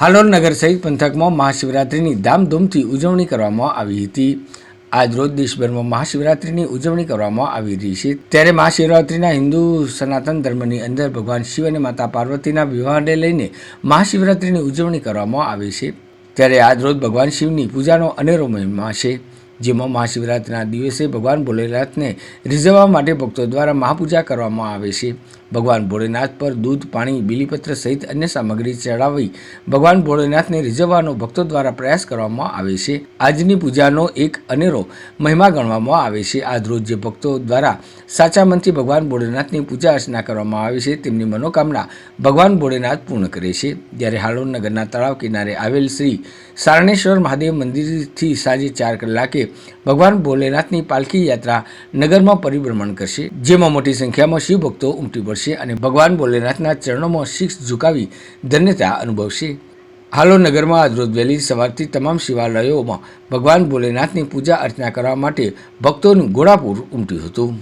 હાલોલ નગર સહિત પંથકમાં મહાશિવરાત્રિની ધામધૂમથી ઉજવણી કરવામાં આવી હતી। આજ રોજ દેશભરમાં મહાશિવરાત્રિની ઉજવણી કરવામાં આવી રહી છે। ત્યારે મહાશિવરાત્રિના હિન્દુ સનાતન ધર્મની અંદર ભગવાન શિવ અને માતા પાર્વતીના વિવાહને લઈને મહાશિવરાત્રિની ઉજવણી કરવામાં આવે છે। ત્યારે આજ રોજ ભગવાન શિવની પૂજાનો અનેરો મહિમા છે, જેમાં મહાશિવરાત્રિના દિવસે ભગવાન ભોલેનાથને રીઝવવા માટે ભક્તો દ્વારા મહાપૂજા કરવામાં આવે છે। ભગવાન ભોલેનાથ પર દૂધ, પાણી, બીલીપત્ર સહિત અન્ય સામગ્રી ચડાવી ભગવાન ભોલેનાથને રીઝવવાનો ભક્તો દ્વારા પ્રયાસ કરવામાં આવે છે। આજની પૂજાનો એક અનેરો મહિમા ગણવામાં આવે છે। આજ રોજ જે ભક્તો દ્વારા સાચા મનથી ભગવાન ભોલેનાથની પૂજા અર્ચના કરવામાં આવે છે, તેમની મનોકામના ભગવાન ભોલેનાથ પૂર્ણ કરે છે। જ્યારે હાલોલ નગરના તળાવ કિનારે આવેલ શ્રી સારણેશ્વર મહાદેવ મંદિરથી સાંજે 4 કલાકે ભગવાન ભોલેનાથની પાલખી યાત્રા નગરમાં પરિભ્રમણ કરશે, જેમાં મોટી સંખ્યામાં શિવ ભક્તો ઉમટી પડશે અને ભગવાન ભોલેનાથના ચરણોમાં શીશ ઝુકાવી ધન્યતા અનુભવશે। હાલોલ નગરમાં આજ રોજ વહેલી સવારથી તમામ શિવાલયોમાં ભગવાન ભોલેનાથની પૂજા અર્ચના કરવા માટે ભક્તોનું ઘોડાપૂર ઉમટ્યું હતું।